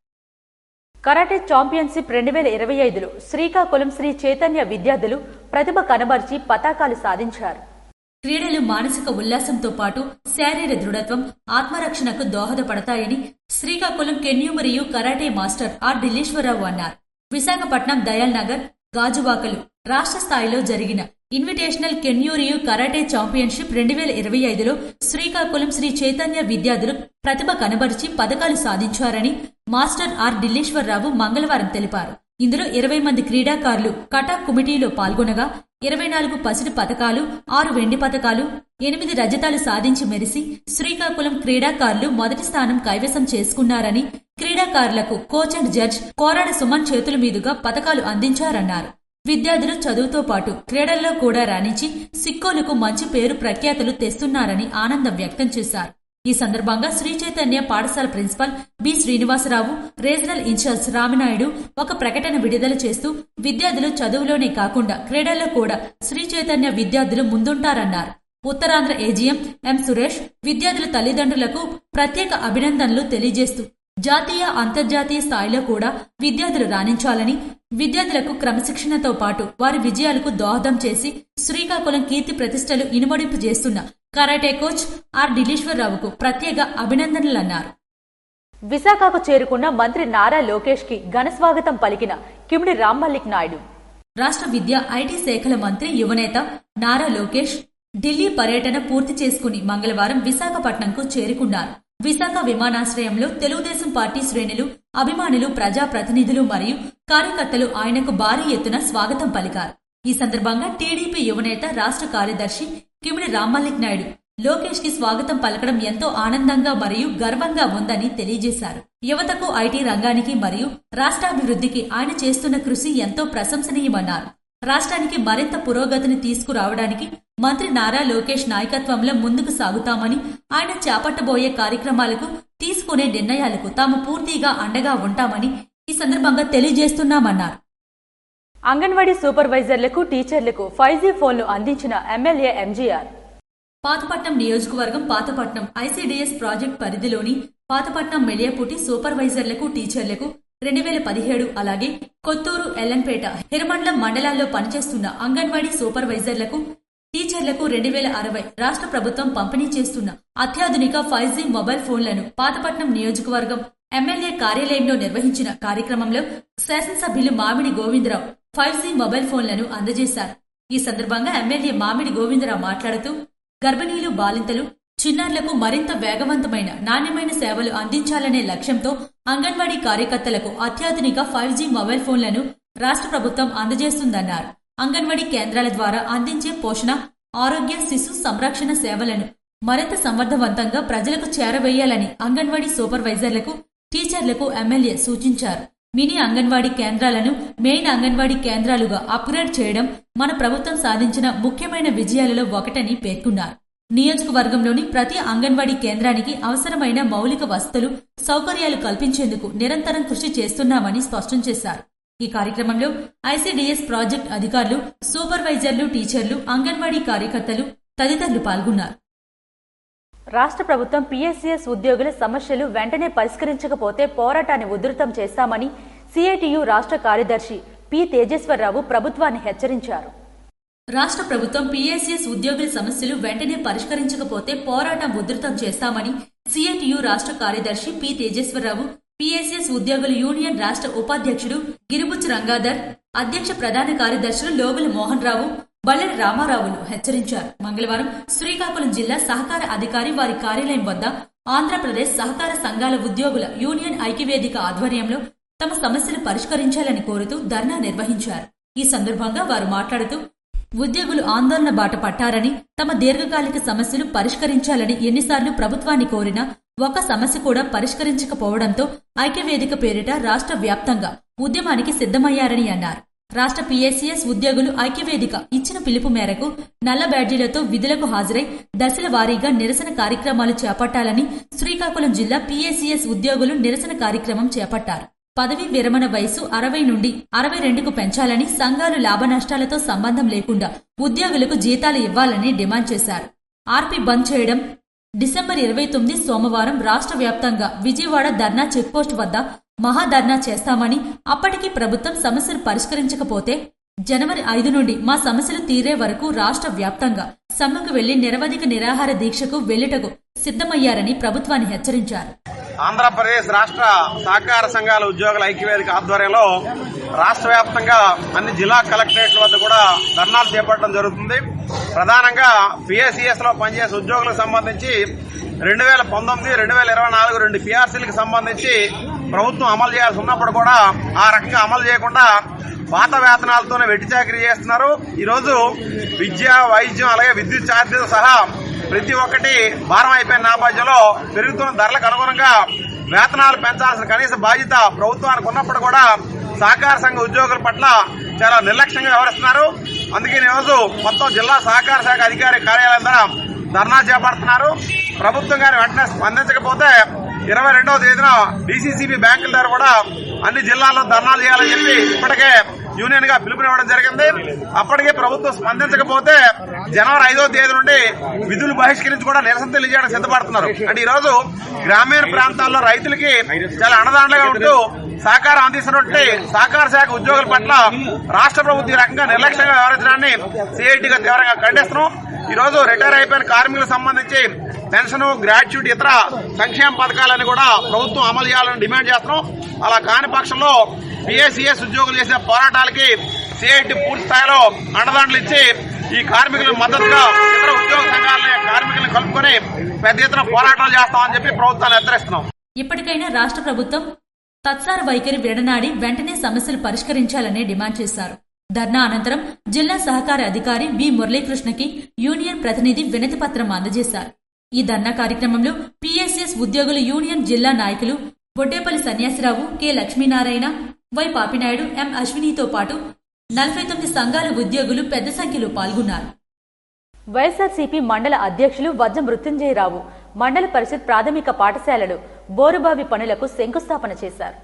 [SPEAKER 1] కరాటే ఛాంపియన్షిప్ 2025లో శ్రీకాకుళం శ్రీ చైతన్య విద్యార్థులు ప్రతిభ కనబర్చి పతాకాలు సాధించారు.
[SPEAKER 2] క్రీడలు మానసిక ఉల్లాసంతో పాటు శారీర దృఢత్వం, ఆత్మరక్షణకు దోహదపడతాయని శ్రీకాకుళం కెన్యూ మరియు కరాటే మాస్టర్ ఆర్ ఢిల్లీశ్వరరావు అన్నారు. విశాఖపట్నం దయాల్ నగర్, గాజువాకలు రాష్ట్ర స్థాయిలో జరిగిన ఇన్విటేషనల్ కెన్యూరియు కరాటే ఛాంపియన్షిప్ 2025లో శ్రీకాకుళం శ్రీ చైతన్య విద్యార్థులు ప్రతిభ కనబరిచి పథకాలు సాధించారని మాస్టర్ ఆర్ ఢిల్లీశ్వరరావు మంగళవారం తెలిపారు. ఇందులో 20 మంది క్రీడాకారులు కటా కమిటీలో పాల్గొనగా 24 పసిడి పథకాలు, 6 వెండి పథకాలు, 8 రజతాలు సాధించి మెరిసి శ్రీకాకుళం క్రీడాకారులు మొదటి స్థానం కైవసం చేసుకున్నారని, క్రీడాకారులకు coach and judge Korada Suman చేతుల మీదుగా పథకాలు అందించారన్నారు. విద్యార్థులు చదువుతో పాటు క్రీడల్లో కూడా రాణించి సిక్కోలుకు మంచి పేరు ప్రఖ్యాతులు తెస్తున్నారని ఆనందం వ్యక్తం చేశారు. ఈ సందర్భంగా శ్రీ చైతన్య పాఠశాల principal B Srinivasarao, regional in charge Raminaidu ఒక ప్రకటన విడుదల చేస్తూ విద్యార్థులు చదువులోనే కాకుండా క్రీడల్లో కూడా శ్రీ చైతన్య విద్యార్థులు ముందుంటారన్నారు. ఉత్తరాంధ్ర ఏజీఎం ఎం సురేష్ విద్యార్థుల తల్లిదండ్రులకు ప్రత్యేక అభినందనలు తెలియజేస్తూ జాతీయ, అంతర్జాతీయ స్థాయిలో కూడా విద్యార్థులు రాణించాలని, విద్యార్థులకు క్రమశిక్షణతో పాటు వారి విజయాలకు దోహదం చేసి శ్రీకాకుళం కీర్తి ప్రతిష్టలు ఇనుమడింపు చేస్తున్న కరాటే కోచ్ ఆర్ ఢిల్లీశ్వరరావుకు ప్రత్యేక అభినందనలన్నారు.
[SPEAKER 1] విశాఖకు చేరుకున్న మంత్రి నారా లోకేష్ కి ఘన స్వాగతం పలికిన కిమిడి రామ్మల్లిక్ నాయుడు.
[SPEAKER 2] రాష్ట్ర విద్యా, ఐటీ శాఖల మంత్రి, యువనేత నారా లోకేష్ ఢిల్లీ పర్యటన పూర్తి చేసుకుని మంగళవారం విశాఖపట్నంకు చేరుకున్నారు. విశాఖ విమానాశ్రయంలో తెలుగుదేశం పార్టీ శ్రేణులు, అభిమానులు, ప్రజాప్రతినిధులు మరియు కార్యకర్తలు ఆయనకు భారీ ఎత్తున స్వాగతం పలికారు. ఈ సందర్భంగా టీడీపీ యువనేత, రాష్ట్ర కార్యదర్శి కిమిడి రామ్మల్లిక్ నాయుడు లోకేష్ కి స్వాగతం పలకడం ఎంతో ఆనందంగా మరియు గర్వంగా ఉందని తెలియజేశారు. యువతకు, ఐటీ రంగానికి మరియు రాష్ట్రాభివృద్ధికి ఆయన చేస్తున్న కృషి ఎంతో ప్రశంసనీయమన్నారు. రాష్ట్రానికి మరింత పురోగతిని తీసుకురావడానికి మంత్రి నారా లోకేష్ నాయకత్వంలో ముందుకు సాగుతామని, ఆయన చేపట్టబోయే కార్యక్రమాలకు, తీసుకునే నిర్ణయాలకు తాము పూర్తిగా అండగా ఉంటామని ఈ సందర్భంగా తెలియజేస్తున్నామన్నారు.
[SPEAKER 1] అంగన్వాడీ సూపర్వైజర్లకు, టీచర్లకు 5G ఫోన్లు అందించిన ఎమ్మెల్యే ఎంజీఆర్.
[SPEAKER 2] పాతపట్నం నియోజకవర్గం పాతపట్నం ఐసీడీఎస్ ప్రాజెక్ట్ పరిధిలోని పాతపట్నం మెళియాపుటి సూపర్వైజర్లకు, టీచర్లకు 2017, అలాగే కొత్తూరు, ఎల్లంపేట, హిరమండలం మండలాల్లో పనిచేస్తున్న అంగన్వాడీ సూపర్వైజర్లకు, టీచర్లకు 2060 రాష్ట్ర ప్రభుత్వం పంపిణీ చేస్తున్న అత్యాధునిక 5G మొబైల్ ఫోన్లను పాతపట్నం నియోజకవర్గం ఎమ్మెల్యే కార్యాలయంలో నిర్వహించిన కార్యక్రమంలో శాసనసభ్యులు మామిడి గోవిందరావు 5G మొబైల్ ఫోన్లను అందజేశారు. ఈ సందర్భంగా ఎమ్మెల్యే మామిడి గోవిందరావు మాట్లాడుతూ గర్భిణీలు, బాలింతలు, చిన్నారులకు మరింత వేగవంతమైన, నాణ్యమైన సేవలు అందించాలనే లక్ష్యంతో అంగన్వాడీ కార్యకర్తలకు అత్యాధునిక 5G మొబైల్ ఫోన్లను రాష్ట్ర ప్రభుత్వం అందజేస్తుందన్నారు. అంగన్వాడీ కేంద్రాల ద్వారా అందించే పోషణ, ఆరోగ్య, శిశు సంరక్షణ సేవలను మరింత సమర్థవంతంగా ప్రజలకు చేరవేయాలని అంగన్వాడీ సూపర్వైజర్లకు, టీచర్లకు ఎమ్మెల్యే సూచించారు. మినీ అంగన్వాడీ కేంద్రాలను మెయిన్ అంగన్వాడీ కేంద్రాలుగా అప్గ్రేడ్ చేయడం మన ప్రభుత్వం సాధించిన ముఖ్యమైన విజయాలలో ఒకటని పేర్కొన్నారు. నియోజకవర్గంలోని ప్రతి అంగన్వాడీ కేంద్రానికి అవసరమైన మౌలిక వసతులు, సౌకర్యాలు కల్పించేందుకు నిరంతరం కృషి చేస్తున్నామని స్పష్టం చేశారు. ఈ కార్యక్రమంలో ఐసీడీఎస్ ప్రాజెక్ట్ అధికారులు, సూపర్వైజర్లు, టీచర్లు, అంగన్వాడీ కార్యకర్తలు తదితరులు పాల్గొన్నారు.
[SPEAKER 1] రాష్ట్ర ప్రభుత్వం పీఎస్సీఎస్ ఉద్యోగుల సమస్యలు వెంటనే పరిష్కరించకపోతే పోరాటాన్ని ఉధృతం చేస్తామని సిఐటియు రాష్ట్ర కార్యదర్శి పి తేజేశ్వరరావు ప్రభుత్వాన్ని హెచ్చరించారు.
[SPEAKER 2] రాష్ట్ర ప్రభుత్వం పీఎస్సీఎస్ ఉద్యోగుల సమస్యలు వెంటనే పరిష్కరించకపోతే పోరాటం ఉధృతం చేస్తామని సిఐటియు రాష్ట్ర కార్యదర్శి పి తేజేశ్వరరావు, పిఎస్ఎస్ ఉద్యోగుల యూనియన్ రాష్ట్ర ఉపాధ్యక్షుడు గిరిబుచ్చు రంగాధర్, అధ్యక్ష ప్రధాన కార్యదర్శులు లోగుల మోహన్ రావు, బల్లెడి రామారావులు హెచ్చరించారు. మంగళవారం శ్రీకాకుళం జిల్లా సహకార అధికారి వారి కార్యాలయం వద్ద ఆంధ్రప్రదేశ్ సహకార సంఘాల ఉద్యోగుల యూనియన్ ఐక్యవేదిక ఆధ్వర్యంలో తమ సమస్యలు పరిష్కరించాలని కోరుతూ ధర్నా నిర్వహించారు. ఈ సందర్భంగా వారు మాట్లాడుతూ ఉద్యోగులు ఆందోళన బాట పట్టారని, తమ దీర్ఘకాలిక సమస్యలు పరిష్కరించాలని ఎన్నిసార్లు ప్రభుత్వాన్ని కోరినా ఒక సమస్య కూడా పరిష్కరించకపోవడంతో ఐక్యవేదిక పేరిట రాష్ట్ర వ్యాప్తంగా ఉద్యమానికి సిద్ధమయ్యారని అన్నారు. రాష్ట్ర పిఎస్సిఎస్ ఉద్యోగులు ఐక్యవేదిక ఇచ్చిన పిలుపు మేరకు నల్ల బ్యాడ్జీలతో విధులకు హాజరై దశల వారీగా నిరసన కార్యక్రమాలు చేపట్టాలని శ్రీకాకుళం జిల్లా పిఎస్సిఎస్ ఉద్యోగులు నిరసన కార్యక్రమం చేపట్టారు. పదవీ విరమణ వయసు 60 నుండి 62కు పెంచాలని, సంఘాలు లాభ నష్టాలతో సంబంధం లేకుండా ఉద్యోగులకు జీతాలు ఇవ్వాలని డిమాండ్ చేశారు. ఆర్పీ బంద్ చేయడం. డిసెంబర్ 29 సోమవారం రాష్ట్ర వ్యాప్తంగా విజయవాడ ధర్నా చెక్పోస్ట్ వద్ద మహాధర్నా చేస్తామని, అప్పటికీ ప్రభుత్వం సమస్యలు పరిష్కరించకపోతే జనవరి 5 నుండి మా సమస్యలు తీరే వరకు రాష్ట్ర వ్యాప్తంగా సమ్మెకు వెళ్లి నిరవధిక నిరాహార దీక్షకు వెళ్లుటకు సిద్ధమయ్యారని ప్రభుత్వాన్ని హెచ్చరించారు.
[SPEAKER 6] ఆంధ్రప్రదేశ్ రాష్ట్ర సహకార సంఘాల ఉద్యోగుల ఐక్యవేదిక ఆధ్వర్యంలో రాష్ట్ర వ్యాప్తంగా అన్ని జిల్లా కలెక్టరేట్ల వద్ద కూడా ధర్నాలు చేపట్టడం జరుగుతుంది. ప్రధానంగా పిఎస్సిఎస్ లో పనిచేసే ఉద్యోగులకు సంబంధించి 2019, 2024 2 పిఆర్సీలకు సంబంధించి ప్రభుత్వం అమలు చేయాల్సి ఉన్నప్పుడు కూడా ఆ రకంగా అమలు చేయకుండా పాత వేతనాలతోనే వెట్టి చాకరీ చేస్తున్నారు. ఈరోజు విద్య, వైద్యం, అలాగే విద్యుత్ ఛార్జీలు సహా ప్రతి ఒక్కటి భారం అయిపోయిన నేపథ్యంలో పెరుగుతున్న ధరలకు అనుగుణంగా వేతనాలు పెంచాల్సిన కనీస బాధ్యత ప్రభుత్వానికి ఉన్నప్పుడు కూడా సహకార సంఘ ఉద్యోగుల పట్ల చాలా నిర్లక్ష్యంగా వ్యవహరిస్తున్నారు. అందుకే ఈరోజు మొత్తం జిల్లా సహకార శాఖ అధికారి కార్యాలయం ద్వారా ధర్నా చేపడుతున్నారు. ప్రభుత్వం గారు వెంటనే స్పందించకపోతే 22వ తేదీన డీసీసీబీ బ్యాంకుల దగ్గర కూడా అన్ని జిల్లాల్లో ధర్నాలు చేయాలని చెప్పి ఇప్పటికే యూనియన్ గా పిలుపునివ్వడం జరిగింది. అప్పటికే ప్రభుత్వం స్పందించకపోతే జనవరి 5వ తేదీ నుండి విధులు బహిష్కరించి కూడా నిరసన తెలియజేయడానికి సిద్ధపడుతున్నారు. అంటే ఈ రోజు గ్రామీణ ప్రాంతాల్లో రైతులకి చాలా అండదండగా ఉంటూ సహకారం అందిస్తున్నట్టు సహకార శాఖ ఉద్యోగుల పట్ల రాష్ట్ర ప్రభుత్వం ఈ రకంగా నిర్లక్ష్యంగా వ్యవహరించడాన్ని సిఐటిగా తీవ్రంగా ఖండిస్తున్నాం. ఈ రోజు రిటైర్ అయిపోయిన కార్మికులకు సంబంధించి పెన్షన్, గ్రాట్యుటీ, ఇతర సంక్షేమ పథకాలను కూడా ప్రభుత్వం అమలు చేయాలని డిమాండ్ చేస్తున్నాం. అలా కాని పక్షంలో పిఎస్సిఎస్ ఉద్యోగులు చేసే పోరాటాలకి సిఐటి పూర్తి స్థాయిలో అండదండలు ఇచ్చి ఈ కార్మికులకు మద్దతుగా ఇతర ఉద్యోగ సంఘాలని, కార్మికులను కలుపుకొని పెద్ద ఎత్తున పోరాటాలు చేస్తామని చెప్పి ప్రభుత్వాన్ని హెచ్చరిస్తున్నాం.
[SPEAKER 2] ఇప్పటికైనా రాష్ట్ర ప్రభుత్వం తత్సార వైఖరి విడనాడి వెంటనే సమస్యలు పరిష్కరించాలని డిమాండ్ చేశారు. ధర్నా అనంతరం జిల్లా సహకార అధికారి బి మురళీకృష్ణకి యూనియన్ ప్రతినిధి వినతి పత్రం అందజేశారు. ఈ ధర్నా కార్యక్రమంలో పిఎస్ఎస్ ఉద్యోగుల యూనియన్ జిల్లా నాయకులు బొడ్డేపల్లి సన్యాసిరావు, కె లక్ష్మీనారాయణ, వై పాపినాయుడు, ఎం అశ్వినితో పాటు 49 సంఘాల ఉద్యోగులు పెద్ద సంఖ్యలో పాల్గొన్నారు.
[SPEAKER 1] వైఎస్ఆర్సీపీ మండల అధ్యక్షులు వజ్జ మృత్యుంజయరావు మండల పరిషత్ ప్రాథమిక పాఠశాలలో బోరుబావి పనులకు శంకుస్థాపన చేశారు.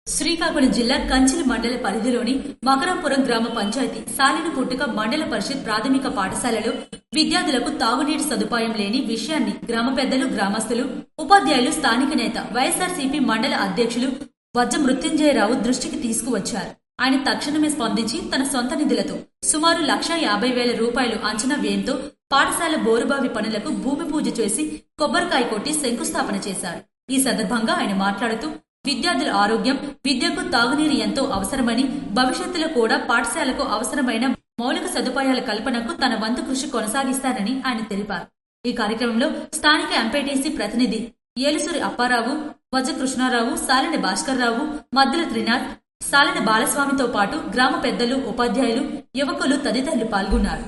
[SPEAKER 2] శ్రీకాకుళం జిల్లా కంచిలి మండల పరిధిలోని మకరాపురం గ్రామ పంచాయతీ సాలిన పుట్టుక మండల పరిషత్ ప్రాథమిక పాఠశాలలో విద్యార్థులకు తాగునీటి సదుపాయం లేని విషయాన్ని గ్రామ పెద్దలు, గ్రామస్తులు, ఉపాధ్యాయులు, స్థానిక నేత వైఎస్ఆర్సీపీ మండల అధ్యక్షులు వజ్జ మృత్యుంజయరావు దృష్టికి తీసుకువచ్చారు. ఆయన తక్షణమే స్పందించి తన సొంత నిధులతో సుమారు 1,50,000 రూపాయలు అంచనా వ్యయంతో పాఠశాల బోరుబావి పనులకు భూమి పూజ చేసి కొబ్బరికాయ కొట్టి శంకుస్థాపన చేశారు. ఈ సందర్భంగా ఆయన మాట్లాడుతూ విద్యార్థుల ఆరోగ్యం, విద్యకు తాగునీరు ఎంతో అవసరమని, భవిష్యత్తులో కూడా పాఠశాలకు అవసరమైన మౌలిక సదుపాయాల కల్పనకు తన వంతు కృషి కొనసాగిస్తానని ఆయన తెలిపారు. ఈ కార్యక్రమంలో స్థానిక ఎంపీటీసీ ప్రతినిధి ఏలుసూరి అప్పారావు, వజ్జ కృష్ణారావు, సాలిని భాస్కర్రావు, మద్దుల త్రినాథ్, సాలిని బాలస్వామితో పాటు గ్రామ పెద్దలు, ఉపాధ్యాయులు, యువకులు తదితరులు పాల్గొన్నారు.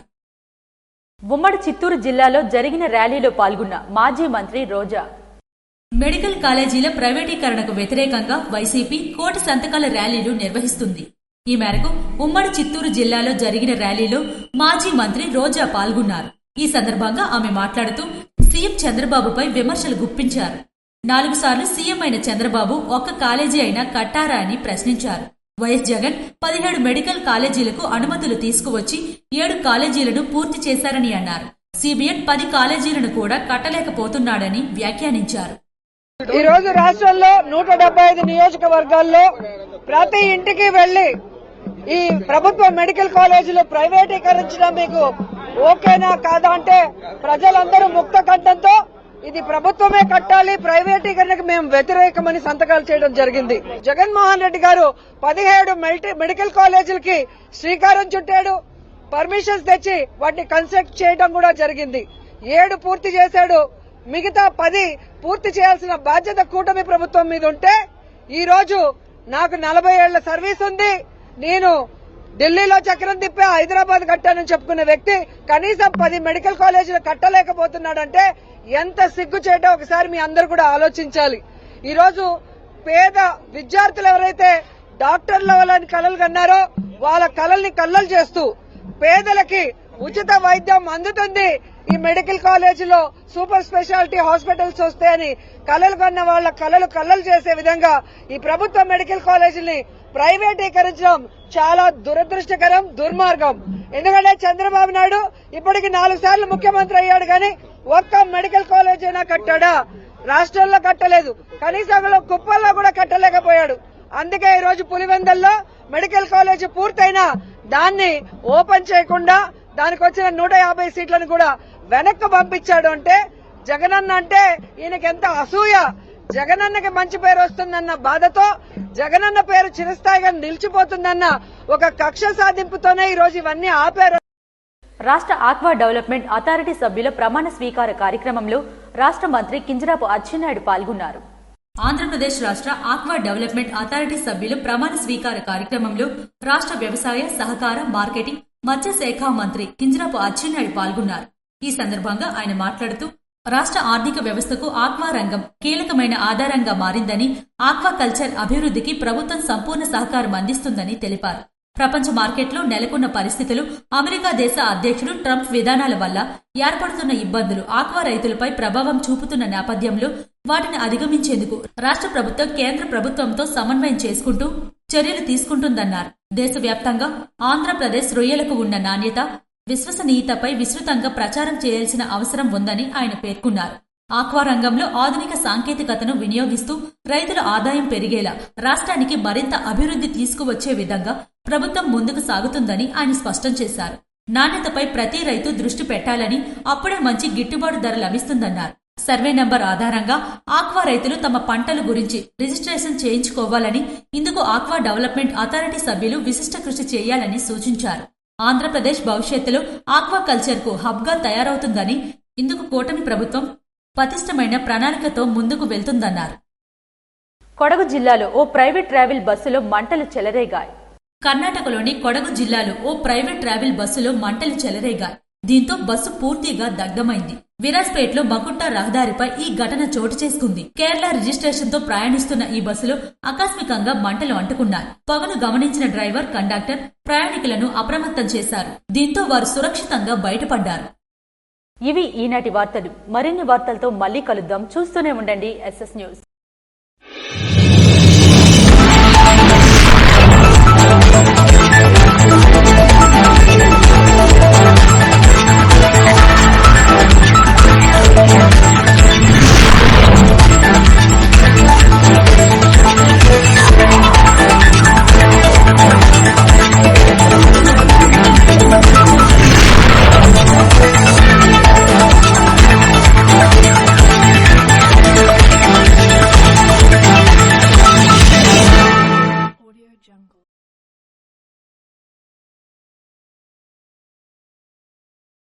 [SPEAKER 1] ఉమ్మడి చిత్తూరు జిల్లాలో జరిగిన ర్యాలీలో పాల్గొన్న మాజీ మంత్రి రోజా.
[SPEAKER 2] మెడికల్ కాలేజీల ప్రైవేటీకరణకు వ్యతిరేకంగా వైసీపీ కోటి సంతకాల ర్యాలీలు నిర్వహిస్తుంది. ఈ మేరకు ఉమ్మడి చిత్తూరు జిల్లాలో జరిగిన ర్యాలీలో మాజీ మంత్రి రోజా పాల్గొన్నారు. ఈ సందర్భంగా ఆమె మాట్లాడుతూ సీఎం చంద్రబాబుపై విమర్శలు గుప్పించారు. 4 సార్లు సీఎం అయిన చంద్రబాబు ఒక్క కాలేజీ అయినా కట్టారా అని ప్రశ్నించారు. వైఎస్ జగన్ 17 మెడికల్ కాలేజీలకు అనుమతులు తీసుకువచ్చి 7 కాలేజీలను పూర్తి చేశారని అన్నారు. సిబిఎన్ 10 కాలేజీలను కూడా కట్టలేకపోతున్నాడని వ్యాఖ్యానించారు.
[SPEAKER 7] ఈ రోజు రాష్ట్రంలో 175 నియోజకవర్గాల్లో ప్రతి ఇంటికి వెళ్లి ఈ ప్రభుత్వ మెడికల్ కాలేజీలు ప్రైవేటీకరించడం మీకు ఓకేనా కాదా అంటే ప్రజలందరూ ముక్త కంఠంతో ఇది ప్రభుత్వమే కట్టాలి, ప్రైవేటీకరణకు మేము వ్యతిరేకమని సంతకాలు చేయడం జరిగింది. జగన్మోహన్ రెడ్డి గారు 17 మెడికల్ కాలేజీలకి శ్రీకారం చుట్టాడు. పర్మిషన్స్ తెచ్చి వాటిని కన్స్ట్రక్ట్ చేయడం కూడా జరిగింది. 7 పూర్తి చేశాడు. మిగతా 10 పూర్తి చేయాల్సిన బాధ్యత కూటమి ప్రభుత్వం మీద ఉంటే, ఈ రోజు నాకు 40 ఏళ్ల సర్వీస్ ఉంది, నేను ఢిల్లీలో చక్రం తిప్పి హైదరాబాద్ కట్టానని చెప్పుకునే వ్యక్తి కనీసం 10 మెడికల్ కాలేజీలు కట్టలేకపోతున్నాడంటే ఎంత సిగ్గుచేటో ఒకసారి మీ అందరూ కూడా ఆలోచించాలి. ఈ రోజు పేద విద్యార్థులు ఎవరైతే డాక్టర్ల వాళ్ళని కలలు కన్నారో వాళ్ళ కలల్ని కల్లలు చేస్తూ పేదలకి ఉచిత వైద్యం అందుతుంది, ఈ మెడికల్ కాలేజీలో సూపర్ స్పెషాలిటీ హాస్పిటల్స్ వస్తాయని కలలు కన్న వాళ్ళ కలలు కల్లలు చేసే విధంగా ఈ ప్రభుత్వ మెడికల్ కాలేజీని ప్రైవేటీకరించడం చాలా దురదృష్టకరం, దుర్మార్గం. ఎందుకంటే చంద్రబాబు నాయుడు ఇప్పటికి 4 సార్లు ముఖ్యమంత్రి అయ్యాడు కానీ ఒక్క మెడికల్ కాలేజ్ అయినా కట్టాడా? రాష్ట్రంలో కట్టలేదు, కనీసం కుప్పల్లో కూడా కట్టలేకపోయాడు. అందుకే ఈ రోజు పులివెందల్లో మెడికల్ కాలేజ్ పూర్తయినా దాన్ని ఓపెన్ చేయకుండా దానికి వచ్చిన 150 సీట్లను కూడా వెనక్కి పంపించాడు. అంటే జగనన్న అంటే ఈయనకి ఎంత అసూయ. జగనన్నకి మంచి పేరు వస్తుందన్న బాధతో, జగనన్న పేరు చిరస్థాయిగా నిలిచిపోతుందన్న ఒక కక్ష సాధింపుతోనే ఈ రోజు ఇవన్నీ ఆపారు.
[SPEAKER 1] రాష్ట్ర ఆక్వా డెవలప్మెంట్ అథారిటీ సభ్యుల ప్రమాణ స్వీకార కార్యక్రమంలో రాష్ట్ర మంత్రి కింజరాపు అచ్చెన్నాయుడు పాల్గొన్నారు.
[SPEAKER 2] ఆంధ్రప్రదేశ్ రాష్ట్ర ఆక్వా డెవలప్మెంట్ అథారిటీ సభ్యులు ప్రమాణ స్వీకార కార్యక్రమంలో రాష్ట్ర వ్యవసాయ, సహకార, మార్కెటింగ్, మత్స్య శాఖ మంత్రి కింజరాపు అచ్చెన్నాయుడు పాల్గొన్నారు. ఈ సందర్భంగా ఆయన మాట్లాడుతూ రాష్ట్ర ఆర్థిక వ్యవస్థకు ఆక్వా రంగం కీలకమైన ఆధారంగా మారిందని, ఆక్వా కల్చర్ అభివృద్ధికి ప్రభుత్వం సంపూర్ణ సహకారం అందిస్తుందని తెలిపారు. ప్రపంచ మార్కెట్లో నెలకొన్న పరిస్థితులు, అమెరికా దేశ అధ్యక్షుడు ట్రంప్ విధానాల వల్ల ఏర్పడుతున్న ఇబ్బందులు ఆక్వా రైతులపై ప్రభావం చూపుతున్న నేపథ్యంలో వాటిని అధిగమించేందుకు రాష్ట్ర ప్రభుత్వం కేంద్ర ప్రభుత్వంతో సమన్వయం చేసుకుంటూ చర్యలు తీసుకుంటుందన్నారు. దేశవ్యాప్తంగా ఆంధ్రప్రదేశ్ రొయ్యలకు ఉన్న నాణ్యత, విశ్వసనీయతపై విస్తృతంగా ప్రచారం చేయాల్సిన అవసరం ఉందని ఆయన పేర్కొన్నారు. ఆక్వా రంగంలో ఆధునిక సాంకేతికతను వినియోగిస్తూ రైతుల ఆదాయం పెరిగేలా రాష్ట్రానికి మరింత అభివృద్ధి తీసుకువచ్చే విధంగా ప్రభుత్వం ముందుకు సాగుతుందని ఆయన స్పష్టం చేశారు. నాణ్యతపై ప్రతి రైతు దృష్టి పెట్టాలని, అప్పుడే మంచి గిట్టుబాటు ధర లభిస్తుందన్నారు. సర్వే నంబర్ ఆధారంగా ఆక్వా రైతులు తమ పంటల గురించి రిజిస్ట్రేషన్ చేయించుకోవాలని, ఇందుకు ఆక్వా డెవలప్మెంట్ అథారిటీ సభ్యులు విశిష్ట కృషి చేయాలని సూచించారు. ఆంధ్రప్రదేశ్ భవిష్యత్తులో ఆక్వా కల్చర్ కు హబ్ గా తయారవుతుందని, ఇందుకు కూటమి ప్రభుత్వం పటిష్టమైన ప్రణాళికతో ముందుకు వెళ్తుందన్నారు.
[SPEAKER 1] కొడగు జిల్లాలో ఓ ప్రైవేట్ ట్రావెల్ బస్సులో మంటలు చెలరేగాయి.
[SPEAKER 2] కర్ణాటకలోని కొడగు జిల్లాలో ఓ ప్రైవేట్ ట్రావెల్ బస్సులో మంటలు చెలరేగాయి. దీంతో బస్సు పూర్తిగా దగ్ధమైంది. విరాజ్పేట్లో మకుట్ట రహదారిపై ఈ ఘటన చోటు చేసుకుంది. కేరళ రిజిస్ట్రేషన్ తో ప్రయాణిస్తున్న ఈ బస్సులో ఆకస్మికంగా మంటలు అంటుకున్నాయి. పొగను గమనించిన డ్రైవర్, కండక్టర్ ప్రయాణికులను అప్రమత్తం చేశారు. దీంతో వారు సురక్షితంగా బయటపడ్డారు.
[SPEAKER 1] ఇవి ఈనాటి వార్తలు. మరిన్ని వార్తలతో మళ్లీ కలుద్దాం. చూస్తూనే ఉండండి SS న్యూస్.